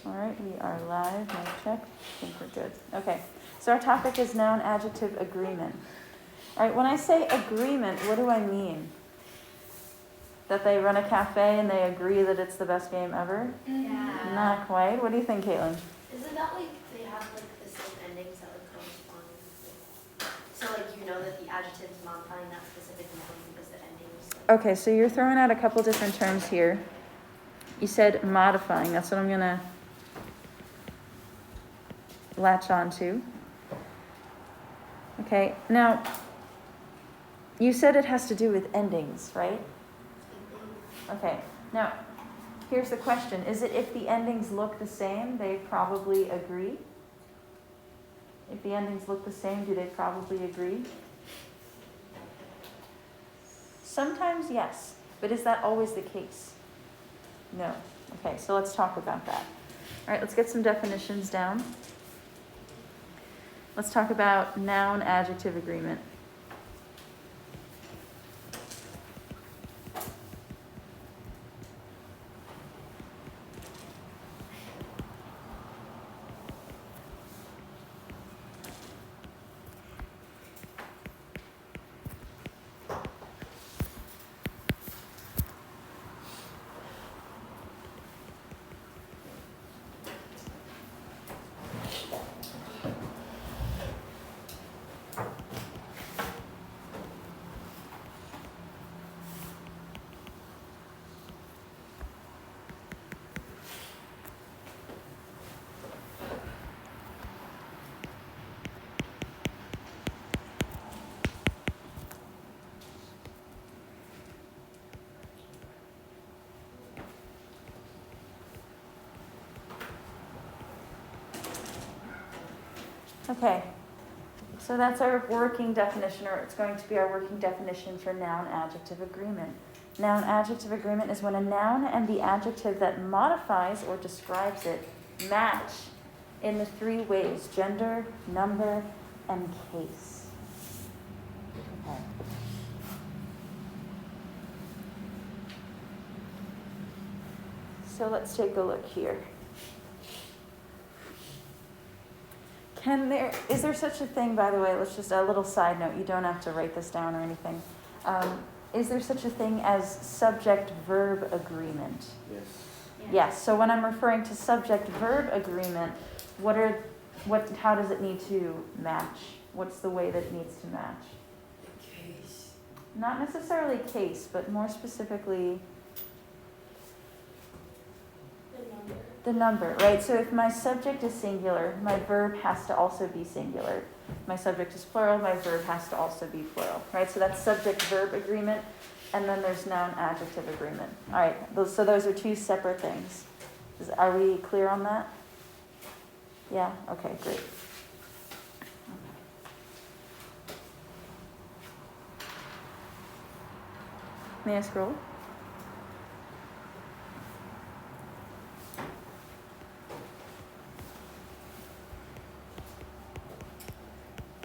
All right, we are live. Mic check. I think we're good. Okay, so our topic is noun, adjective, agreement. All right, when I say agreement, what do I mean? That they run a cafe and they agree that it's the best game ever? Yeah. Not quite. What do you think, Caitlin? Isn't that like they have like the same endings that like correspond? So like you know that the adjective is modifying that specific noun because the ending is like. Okay, so you're throwing out a couple different terms here. You said modifying. That's what I'm going to latch on to. Okay, now, you said it has to do with endings, right? Okay, now, here's the question. Is it if the endings look the same, they probably agree? If the endings look the same, do they probably agree? Sometimes, yes. But is that always the case? No. Okay, so let's talk about that. All right, let's get some definitions down. Let's talk about noun, adjective, agreement. Okay, so that's our working definition, or it's going to be our working definition for noun, adjective, agreement. Noun, adjective, agreement is when a noun and the adjective that modifies or describes it match in the three ways: gender, number, and case. Okay. So let's take a look here. Is there such a thing, by the way, let's just a little side note, you don't have to write this down or anything. Is there such a thing as subject-verb agreement? Yes. Yes, so when I'm referring to subject-verb agreement, how does it need to match? What's the way that it needs to match? Case. Not necessarily case, but more specifically, the number, right? So if my subject is singular, my verb has to also be singular. If my subject is plural, my verb has to also be plural, right? So that's subject-verb agreement, and then there's noun-adjective agreement. All right, so those are two separate things. Are we clear on that? Yeah? Okay, great. May I scroll?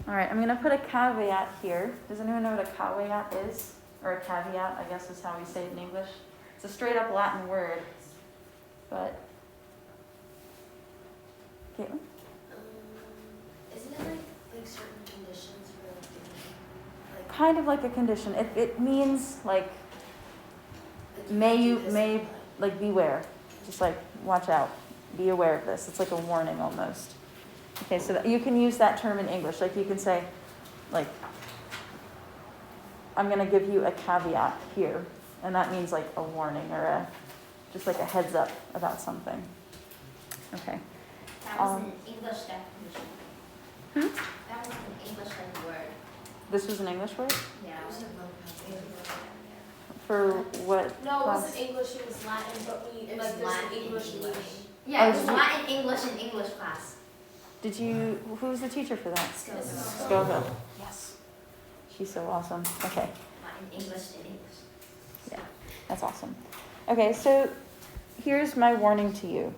All right, I'm going to put a caveat here. Does anyone know what a caveat is? Or a caveat, I guess is how we say it in English. It's a straight up Latin word. But, Caitlin? Isn't it like certain conditions for like Kind of like a condition. It means like, like beware. Just like, watch out. Be aware of this. It's like a warning almost. Okay, so you can use that term in English. Like you can say, like, I'm going to give you a caveat here. And that means like a warning or just like a heads up about something. Okay. That was an English definition. That was an English word. This was an English word? Yeah. For what No, it class? wasn't English, it was Latin, but we, It like, was there's Latin an English and meaning. Yeah, it Oh, was Latin, English, and English class. Who was the teacher for that? Scoville. Yes. She's so awesome. Okay. Latin, English, and English. Yeah, that's awesome. Okay, so here's my warning to you.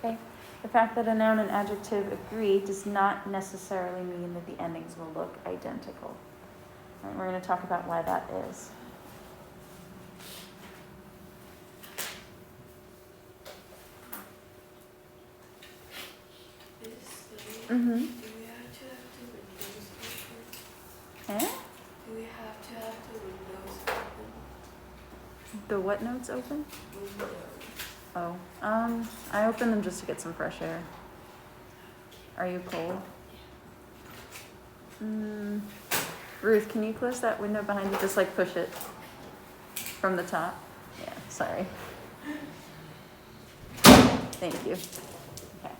okay? The fact that a noun and adjective agree does not necessarily mean that the endings will look identical. All right, we're going to talk about why that is. Mm-hmm. Do we have to have the windows open? Eh? Do we have to have the windows open? The what notes open? Windows. Oh, I opened them just to get some fresh air. Are you cold? Ruth, can you close that window behind you? Just like push it from the top. Yeah, sorry. Thank you. Okay.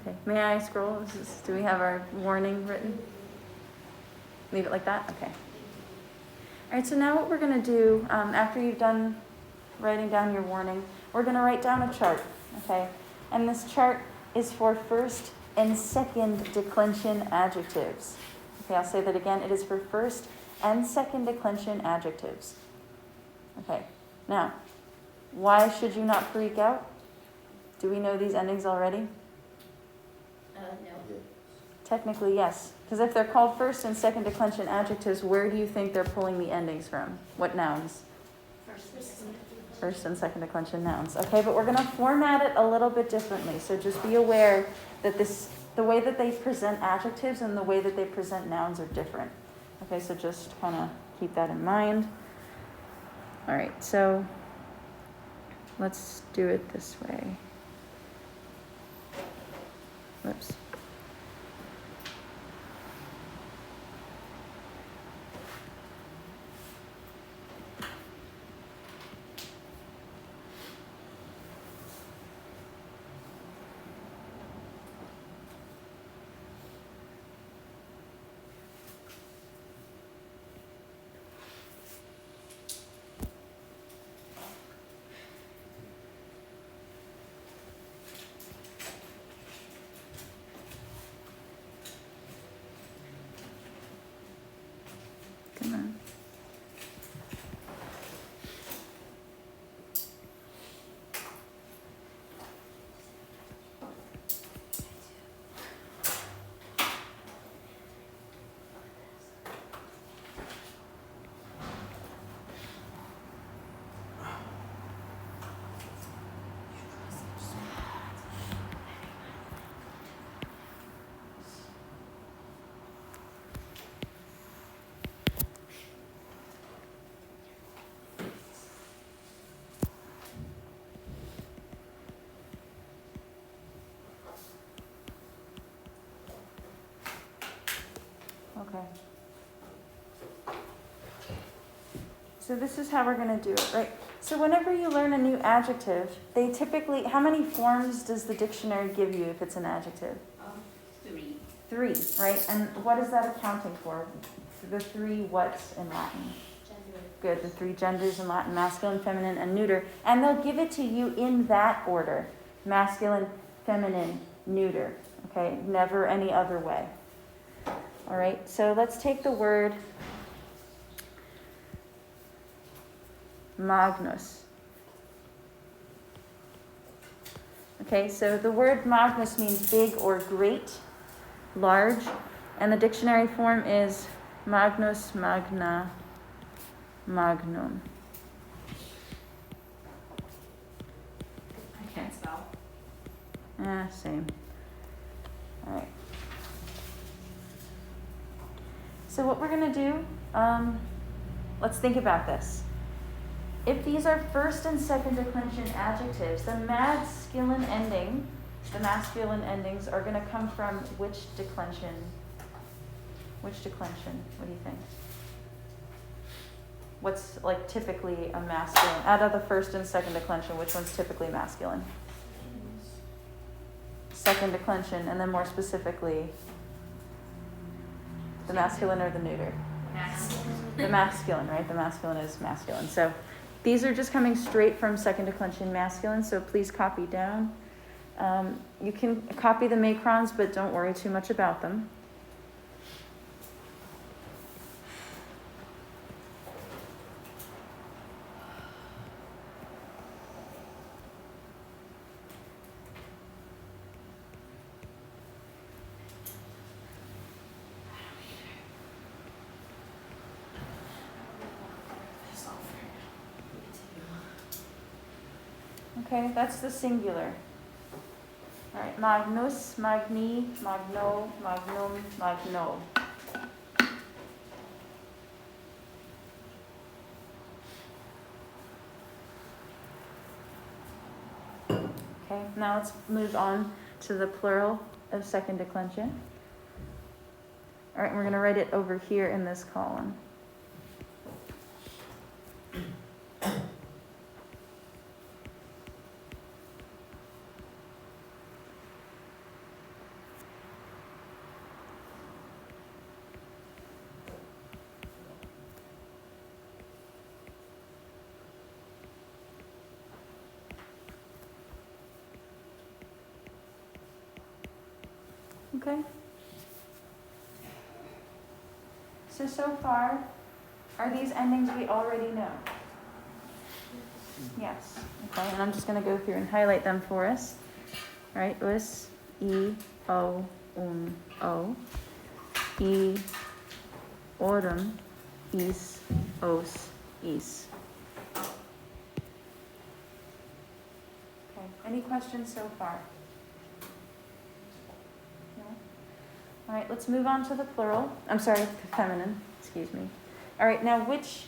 Okay, may I scroll? Do we have our warning written? Leave it like that? Okay. All right, so now what we're going to do, after you've done writing down your warning, we're going to write down a chart, okay? And this chart is for first and second declension adjectives. Okay, I'll say that again. It is for first and second declension adjectives. Okay, now, why should you not freak out? Do we know these endings already? No. Technically, yes. Because if they're called first and second declension adjectives, where do you think they're pulling the endings from? What nouns? First and second declension nouns. Okay, but we're going to format it a little bit differently. So just be aware that the way that they present adjectives and the way that they present nouns are different. Okay, so just kind of keep that in mind. All right, so let's do it this way. Whoops. Come on. Okay. So this is how we're going to do it, right? So whenever you learn a new adjective, they typically, how many forms does the dictionary give you if it's an adjective? 3. 3, right? And what is that accounting for? The 3 what's in Latin? Gender. Good, the 3 genders in Latin, masculine, feminine, and neuter. And they'll give it to you in that order. Masculine, feminine, neuter. Okay, never any other way. All right, so let's take the word magnus. Okay, so the word magnus means big or great, large, and the dictionary form is magnus, magna, magnum. I can't spell. Same. All right. So what we're going to do, let's think about this. If these are first and second declension adjectives, the masculine endings are going to come from which declension? Which declension? What do you think? What's like typically a masculine? Out of the first and second declension, which one's typically masculine? Second declension, and then more specifically, the masculine or the neuter? The masculine, right? The masculine is masculine. So these are just coming straight from second declension masculine, so please copy down. You can copy the macrons, but don't worry too much about them. Okay, that's the singular. All right, magnus, magni, magno, magnum, magno. Okay, now let's move on to the plural of second declension. All right, we're going to write it over here in this column. Okay? So far, are these endings we already know? Yes. Okay, and I'm just going to go through and highlight them for us. All right, us, o, o. Autumn, is, os, is. Okay, any questions so far? No? All right, let's move on to the plural. I'm sorry, the feminine, excuse me. All right, now which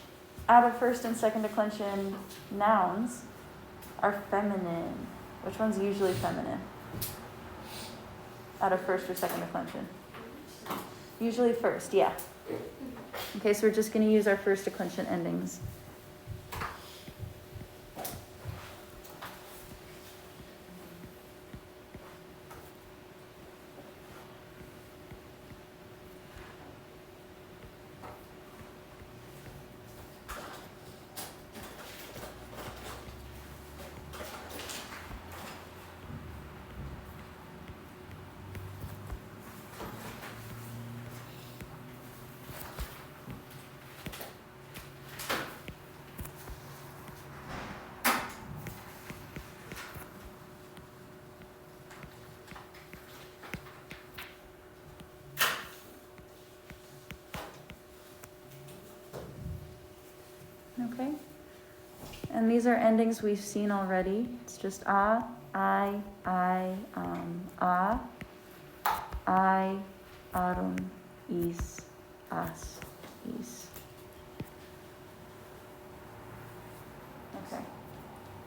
out of first and second declension nouns are feminine? Which one's usually feminine? Out of first or second declension? Usually first, yeah. Okay, so we're just going to use our first declension endings. Okay? And these are endings we've seen already. It's just a, I, arum, is, as, is. Okay.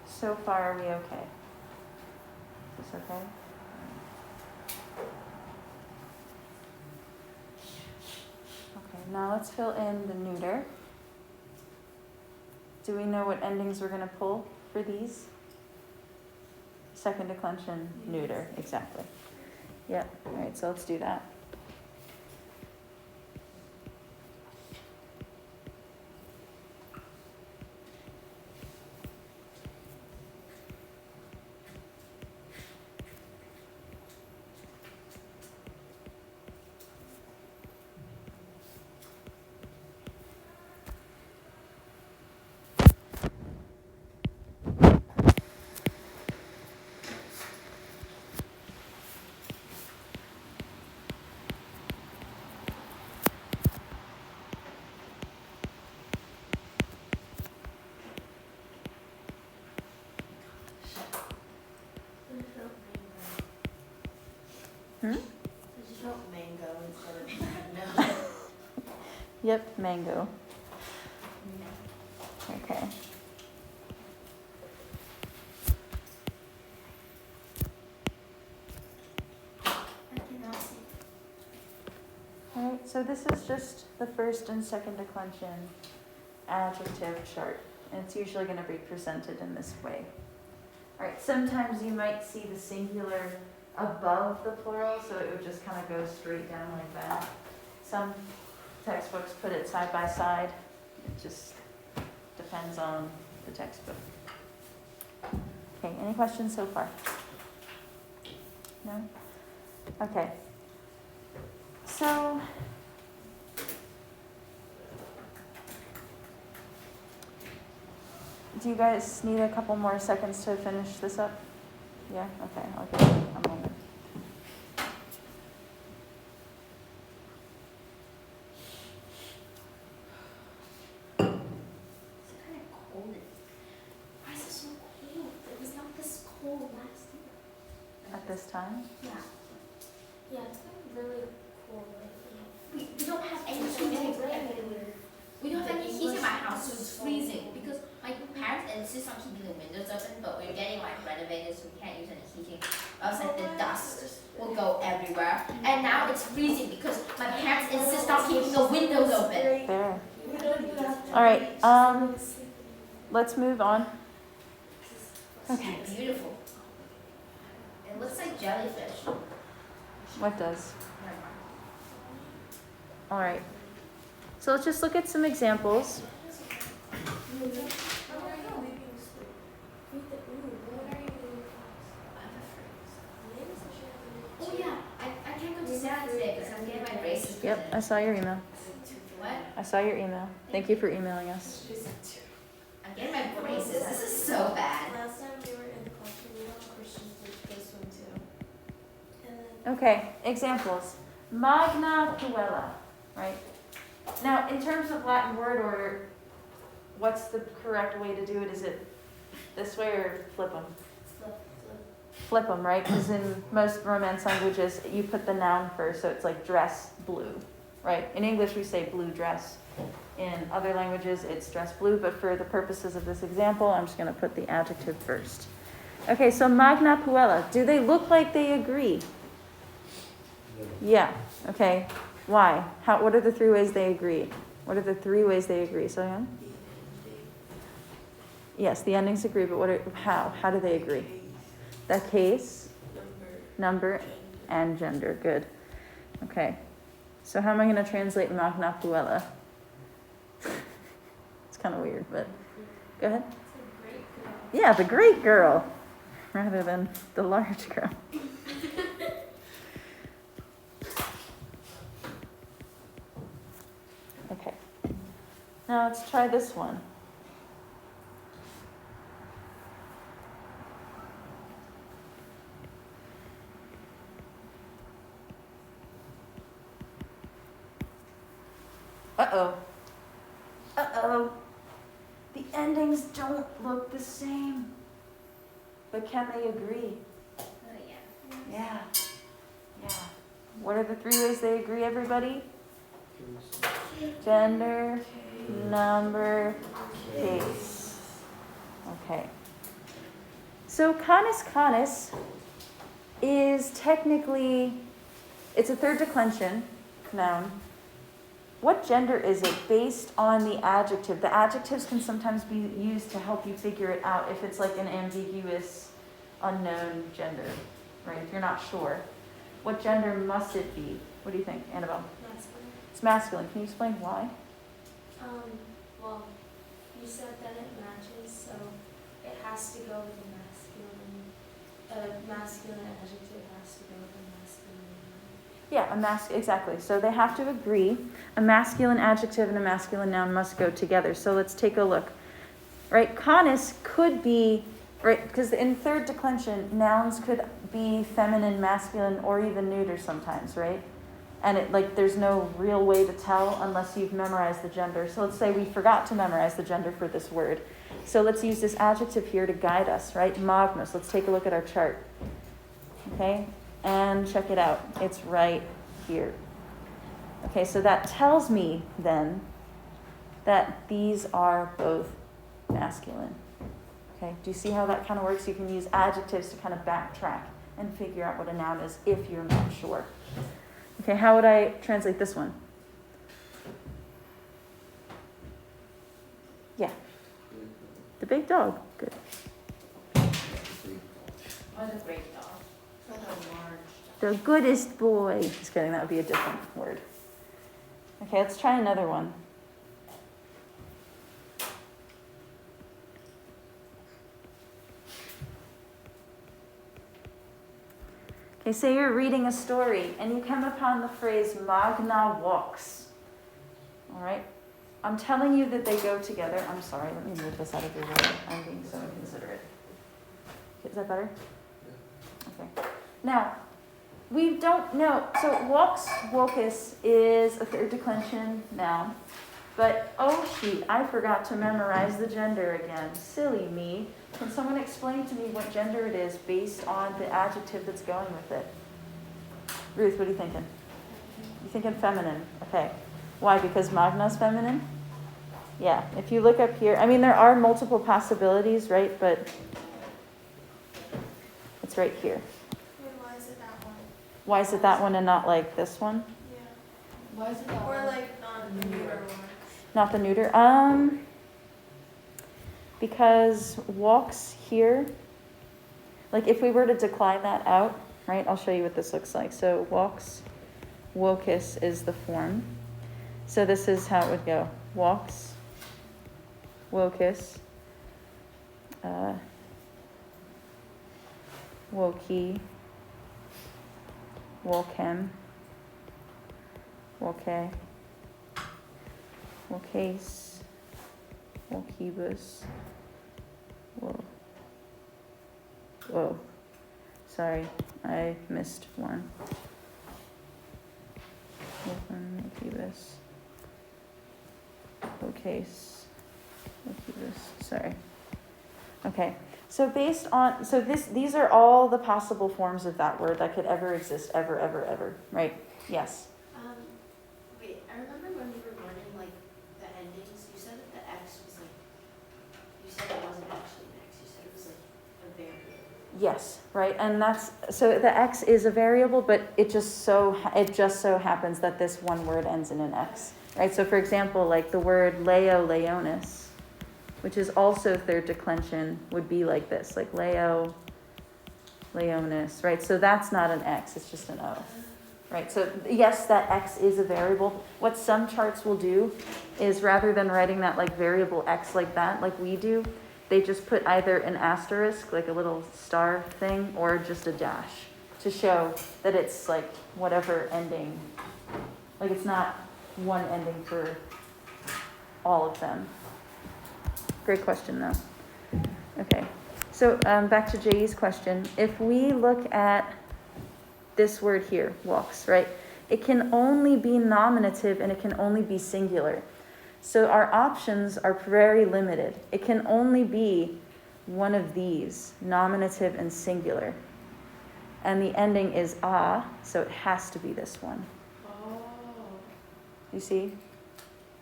So far, are we okay? Is this okay? Okay, now let's fill in the neuter. Do we know what endings we're going to pull for these? Second declension, neuter, exactly. Yep, all right, so let's do that. Hmm? I just wrote mango instead of mango. Yep, mango. Okay. I cannot see. All right, so this is just the first and second declension adjective chart, and it's usually going to be presented in this way. All right, sometimes you might see the singular above the plural, so it would just kind of go straight down like that. Some textbooks put it side by side. It just depends on the textbook. Okay, any questions so far? No? Okay. So, do you guys need a couple more seconds to finish this up? Yeah? Okay, I'll give it a moment. It's kind of cold. Why is it so cold? It was not time? Yeah. Yeah, it's been really cool lately. We don't have any It's heating. been raining. We don't have any heat in my house, so it's freezing because my parents insist on keeping the windows open, but we're getting like renovated, so we can't use any heating. Else like the dust will go everywhere. And now it's freezing because my parents insist on keeping the windows open. There. We don't even have to. All right, let's move on. Okay. Beautiful. It looks like jellyfish. What does? Never mind. All right. So let's just look at some examples. What are you leaving school? What are you leaving class? Oh yeah, I can't go to Santa today because I'm getting my braces. Yep, I saw your email. What? I saw your email. Thank you for emailing us. I'm getting my braces. This is so bad. Last time we were in the classroom, we had Christians did this one too. And then Okay, examples. Magna puella, right? Now, in terms of Latin word order, what's the correct way to do it? Is it this way or flip them? Flip them, right? Because in most Romance languages, you put the noun first, so it's like dress blue, right? In English, we say blue dress. In other languages, it's dress blue, but for the purposes of this example, I'm just going to put the adjective first. Okay, so magna puella. Do they look like they agree? Yeah. Okay. Why? What are the three ways they agree? What are the three ways they agree? So, yeah? Yes, the endings agree, but how? How do they agree? The case, number, and gender. Good. Okay. So how am I going to translate magna puella? It's kind of weird, but go ahead. Yeah, the great girl, rather than the large girl. Okay. Now let's try this one. Uh-oh. Uh-oh. The endings don't look the same. But can they agree? Oh yeah. Yeah. Yeah. What are the three ways they agree, everybody? Gender, number, case. Okay. So canis is technically, it's a third declension noun. What gender is it based on the adjective? The adjectives can sometimes be used to help you figure it out if it's like an ambiguous, unknown gender, right? If you're not sure. What gender must it be? What do you think, Annabelle? masculine. It's masculine. Can you explain why? Well, you said that it matches, so it has to go with a masculine. A masculine adjective has to go with a masculine noun. Yeah, exactly. So they have to agree. A masculine adjective and a masculine noun must go together. So let's take a look. Right, canis could be, right, because in third declension, nouns could be feminine, masculine, or even neuter sometimes, right? And there's no real way to tell unless you've memorized the gender. So let's say we forgot to memorize the gender for this word. So let's use this adjective here to guide us, right? Magnus. Let's take a look at our chart. Okay? And check it out. It's right here. Okay, so that tells me then that these are both masculine. Okay, do you see how that kind of works? You can use adjectives to kind of backtrack and figure out what a noun is if you're not sure. Okay, how would I translate this one? Yeah. The big dog. Good. Or the great dog. For the large. The goodest boy. Just kidding, that would be a different word. Okay, let's try another one. Okay, say you're reading a story and you come upon the phrase Magna walks. All right? I'm telling you that they go together. I'm sorry, let me move this out of your way. I'm being so inconsiderate. Is that better? Okay. Now, we don't know. So walks, wokus is a third declension noun. But, oh shoot, I forgot to memorize the gender again. Silly me. Can someone explain to me what gender it is based on the adjective that's going with it? Ruth, what are you thinking? You thinking feminine? Okay. Why? Because Magna's feminine? Yeah. If you look up here, I mean, there are multiple possibilities, right? But it's right here. Wait, why is it that one? Why is it that one and not like this one? Yeah. Why is it that Or one? like not the neuter one. Not the neuter. Because walks here, like if we were to decline that out, right? I'll show you what this looks like. So walks, wocus is the form. So this is how it would go. Walks, wocus, woki, wokem, woke, wocase, wokibus. Whoa. Sorry, I missed one. Wokibus. Wocase. Wokibus. Sorry. Okay. So these are all the possible forms of that word that could ever exist, ever, right? Yes. Wait, I remember when we were learning like the endings, you said that the X was like, you said it wasn't actually an X, you said it was like a variable. Yes, right, and so the X is a variable, but it just so happens that this one word ends in an X, right? So for example, like the word Leo, Leonis, which is also third declension, would be like this, like Leo, Leonis, right? So that's not an X, it's just an O, right? So yes, that X is a variable. What some charts will do is rather than writing that like variable X like that, like we do, they just put either an asterisk, like a little star thing, or just a dash to show that it's like whatever ending, like it's not one ending for all of them. Great question though. Okay, so back to J.E.'s question. If we look at this word here, walks, right? It can only be nominative and it can only be singular. So our options are very limited. It can only be one of these, nominative and singular. And the ending is a, so it has to be this one. Oh. You see?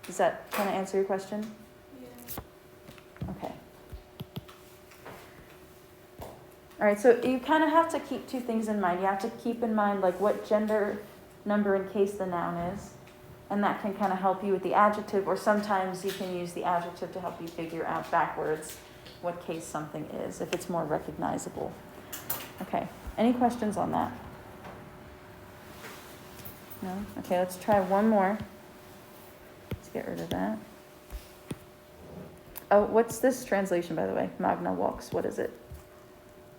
Does that kind of answer your question? Yeah. Okay. All right, so you kind of have to keep two things in mind. You have to keep in mind like what gender, number, and case the noun is. And that can kind of help you with the adjective, or sometimes you can use the adjective to help you figure out backwards what case something is, if it's more recognizable. Okay, any questions on that? No? Okay, let's try one more. Let's get rid of that. Oh, what's this translation, by the way? Magna walks, what is it?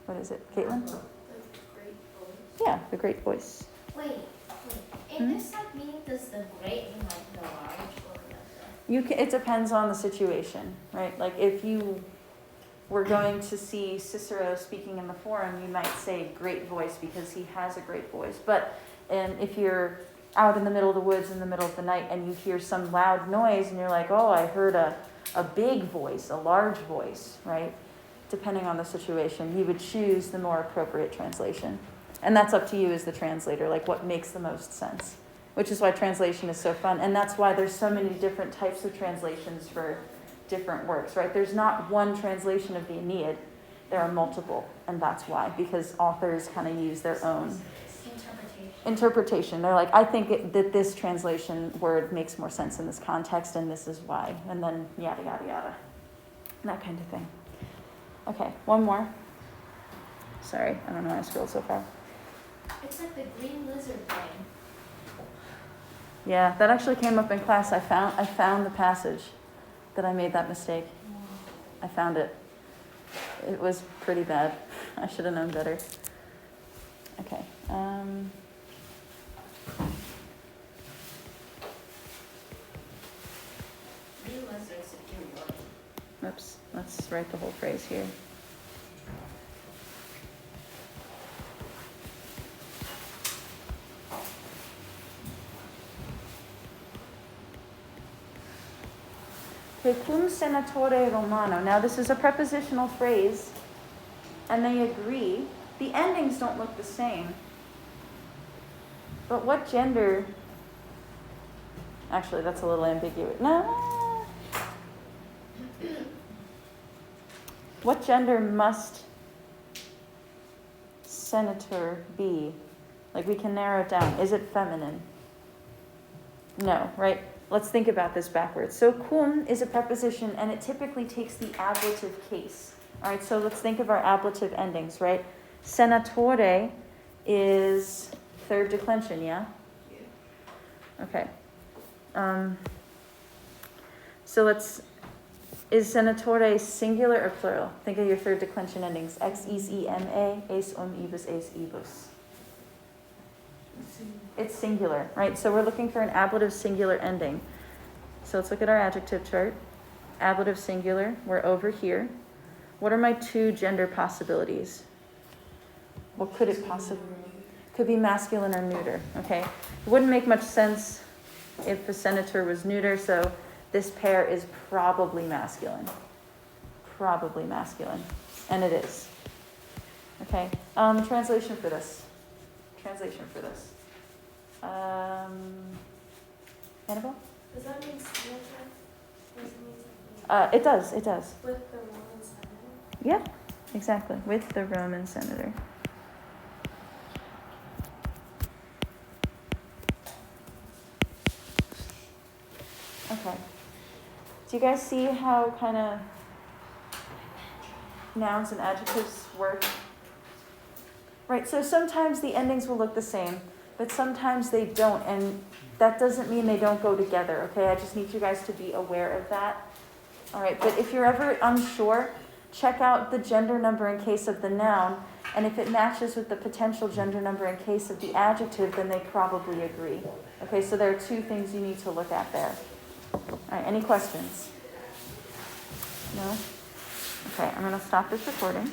What is it, Caitlin? The great voice. Yeah, the great voice. Wait. In this like meaning, does the great mean like the large or like the? It depends on the situation, right? Like if you were going to see Cicero speaking in the forum, you might say great voice because he has a great voice. But if you're out in the middle of the woods in the middle of the night and you hear some loud noise and you're like, oh, I heard a big voice, a large voice, right? Depending on the situation, you would choose the more appropriate translation. And that's up to you as the translator, like what makes the most sense, which is why translation is so fun. And that's why there's so many different types of translations for different works, right? There's not one translation of the Aeneid. There are multiple, and that's why, because authors kind of use their own interpretation. They're like, I think that this translation word makes more sense in this context, and this is why. And then yada, yada, yada. That kind of thing. Okay, one more. Sorry, I don't know why I scrolled so far. It's like the green lizard thing. Yeah, that actually came up in class. I found the passage that I made that mistake. I found it. It was pretty bad. I should have known better. Okay. Green lizards if you want. Oops. Let's write the whole phrase here. Okay, cum senatore Romano. Now this is a prepositional phrase, and they agree. The endings don't look the same. But what gender? Actually, that's a little ambiguous. No. What gender must senator be? Like, we can narrow it down. Is it feminine? No, right? Let's think about this backwards. So cum is a preposition, and it typically takes the ablative case. All right, so let's think of our ablative endings, right? Senatore is third declension, yeah? Okay. So is senatore singular or plural? Think of your third declension endings. Ex, is, ema, es, ibus, es, ibus. It's singular, right? So we're looking for an ablative singular ending. So let's look at our adjective chart. Ablative singular, we're over here. What are my two gender possibilities? What could it possibly be? Could be masculine or neuter, okay? It wouldn't make much sense if the senator was neuter, so this pair is probably masculine. Probably masculine. And it is. Okay, translation for this. Annabelle? Does that mean senator? Or does it mean something? It does. With the Roman senator? Yeah, exactly. With the Roman senator. Okay. Do you guys see how kind of nouns and adjectives work? Right, so sometimes the endings will look the same, but sometimes they don't, and that doesn't mean they don't go together, okay? I just need you guys to be aware of that. All right, but if you're ever unsure, check out the gender number in case of the noun, and if it matches with the potential gender number in case of the adjective, then they probably agree. Okay, so there are two things you need to look at there. All right, any questions? No? Okay, I'm going to stop this recording.